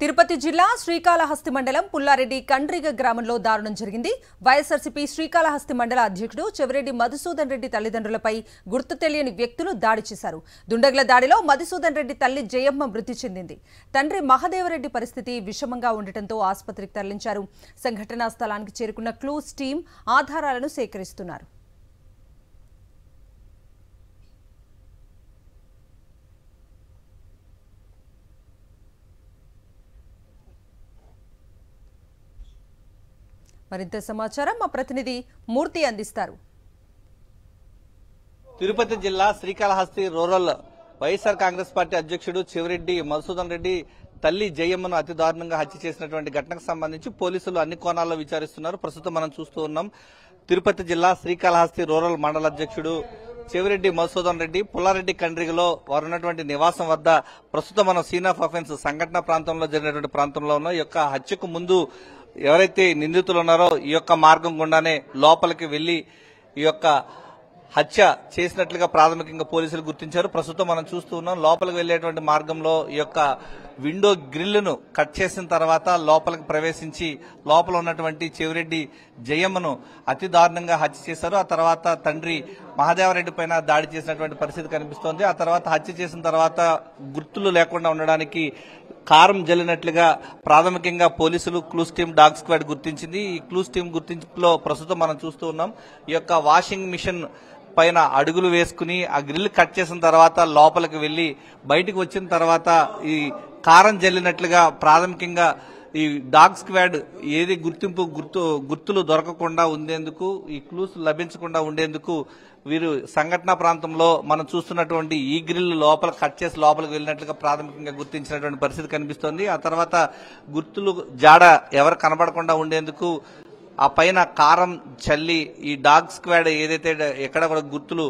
తిరుపతి జిల్లా శ్రీకాళహస్తి మండలం పుల్లారెడ్డి కండ్రిగ గ్రామంలో దారుణం జరిగింది. వైఎస్ఆర్సీపీ శ్రీకాళహస్తి మండల అధ్యక్షుడు చెవిరెడ్డి మధుసూదన్ రెడ్డి తల్లిదండ్రులపై గుర్తు తెలియని వ్యక్తులు దాడి చేశారు. దుండగుల దాడిలో మధుసూదన్ రెడ్డి తల్లి జయమ్మ మృతి చెందింది. తండ్రి మహదేవరెడ్డి పరిస్థితి విషమంగా ఉండటంతో ఆసుపత్రికి తరలించారు. సంఘటనా స్థలానికి చేరుకున్న క్లూస్ టీం ఆధారాలను సేకరిస్తున్నారు. మరింత సమాచారం మా ప్రతినిధి మూర్తి అందిస్తారు. తిరుపతి జిల్లా శ్రీకాళహస్తి రూరల్ వైఎస్ఆర్ కాంగ్రెస్ పార్టీ అధ్యక్షుడు చెవిరెడ్డి మధుసూదన్ రెడ్డి తల్లి జయమ్మను అతి దారుణంగా హత్య చేసినటువంటి ఘటనకు సంబంధించి పోలీసులు అన్ని కోణాల్లో విచారిస్తున్నారు. ప్రస్తుతం మనం చూస్తూ ఉన్నాం తిరుపతి జిల్లా శ్రీకాళహస్తి రూరల్ మండల అధ్యక్షుడు చెవిరెడ్డి మధుసూదన్ రెడ్డి పుల్లారెడ్డి కండ్రిగలో వారు ఉన్నటువంటి నివాసం వద్ద ప్రస్తుతం మనం సీన్ ఆఫ్ అఫెన్స్ సంఘటన ప్రాంతంలో జరిగినటువంటి ప్రాంతంలో ఉన్న ఈ యొక్క హత్యకు ముందు ఎవరైతే నిందితులు ఉన్నారో ఈ యొక్క మార్గం గుండానే లోపలికి వెళ్లి ఈ యొక్క హత్య చేసినట్లుగా ప్రాథమికంగా పోలీసులు గుర్తించారు. ప్రస్తుతం మనం చూస్తూ ఉన్నాం లోపలికి వెళ్లేటువంటి మార్గంలో ఈ యొక్క విండో గ్రిల్ను కట్ చేసిన తర్వాత లోపలికి ప్రవేశించి లోపల ఉన్నటువంటి చెవిరెడ్డి జయమ్మను అతి దారుణంగా హత్య చేశారు. ఆ తర్వాత తండ్రి మహదేవరెడ్డి పైన దాడి చేసినటువంటి పరిస్థితి కనిపిస్తోంది. ఆ తర్వాత హత్య చేసిన తర్వాత గుర్తులు లేకుండా ఉండడానికి కారం జల్లినట్లుగా ప్రాథమికంగా పోలీసులు క్లూస్ టీం డాగ్ స్క్వాడ్ గుర్తించింది. ఈ క్లూస్ టీం గుర్తింపులో ప్రస్తుతం మనం చూస్తూ ఉన్నాం ఈ యొక్క వాషింగ్ మిషన్ పైన అడుగులు వేసుకుని ఆ గ్రిల్ కట్ చేసిన తర్వాత లోపలికి వెళ్లి బయటకు వచ్చిన తర్వాత ఈ కారం జల్లినట్లుగా ప్రాథమికంగా ఈ డాగ్ స్క్వాడ్ ఏది గుర్తులు దొరకకుండా ఉండేందుకు ఈ క్లూస్ లభించకుండా ఉండేందుకు వీరు సంఘటనా ప్రాంతంలో మనం చూస్తున్నటువంటి ఈ గ్రిల్ లోపల కట్ చేసి లోపలికి వెళ్ళినట్లుగా ప్రాథమికంగా గుర్తించినటువంటి పరిస్థితి కనిపిస్తోంది. ఆ తర్వాత గుర్తులు జాడ ఎవరు కనబడకుండా ఉండేందుకు ఆ పైన కారం చల్లి ఈ డాగ్ స్క్వాడ్ ఏదైతే ఎక్కడ కూడా గుర్తులు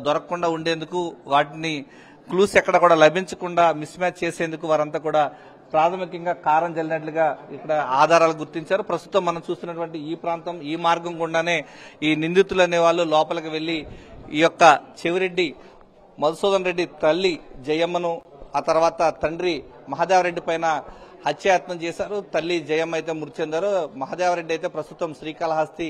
దొరకకుండా ఉండేందుకు వాటిని క్లూస్ ఎక్కడ కూడా లభించకుండా మిస్ మ్యాచ్ చేసేందుకు వారంతా కూడా ప్రాథమికంగా కారం జల్లినట్లుగా ఇక్కడ ఆధారాలు గుర్తించారు. ప్రస్తుతం మనం చూస్తున్నటువంటి ఈ ప్రాంతం ఈ మార్గం గుండానే ఈ నిందితులు అనే వాళ్ళు లోపలికి వెళ్లి ఈ యొక్క చెవిరెడ్డి మధుసూదన్ రెడ్డి తల్లి జయమ్మను ఆ తర్వాత తండ్రి మహదేవరెడ్డి పైన హత్యాయత్నం చేశారు. తల్లి జయమ్మ అయితే మృతి చెందారు. మహదేవరెడ్డి అయితే ప్రస్తుతం శ్రీకాళహస్తి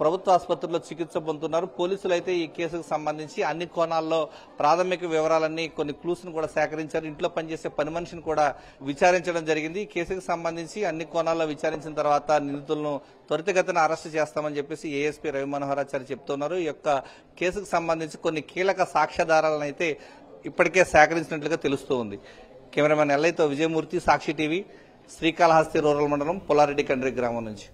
ప్రభుత్వ ఆసుపత్రిలో చికిత్స పొందుతున్నారు. పోలీసులు అయితే ఈ కేసుకు సంబంధించి అన్ని కోణాల్లో ప్రాథమిక వివరాలన్నీ కొన్ని క్లూస్ ను కూడా సేకరించారు. ఇంట్లో పనిచేసే పని మనిషిని కూడా విచారించడం జరిగింది. ఈ కేసుకు సంబంధించి అన్ని కోణాల్లో విచారించిన తర్వాత నిందితులను త్వరితగతిన అరెస్టు చేస్తామని చెప్పేసి ఏఎస్పీ రవి మనోహరాచారి చెప్తున్నారు. ఈ యొక్క కేసుకు సంబంధించి కొన్ని కీలక సాక్ష్యాధారాలను అయితే ఇప్పటికే సేకరించినట్లుగా తెలుస్తూ ఉంది. కెమెరామెన్ ఎల్లైతో విజయమూర్తి, సాక్షి టీవీ, శ్రీకాళహస్తి రూరల్ మండలం పుల్లారెడ్డి కండ్రి గ్రామం నుంచి.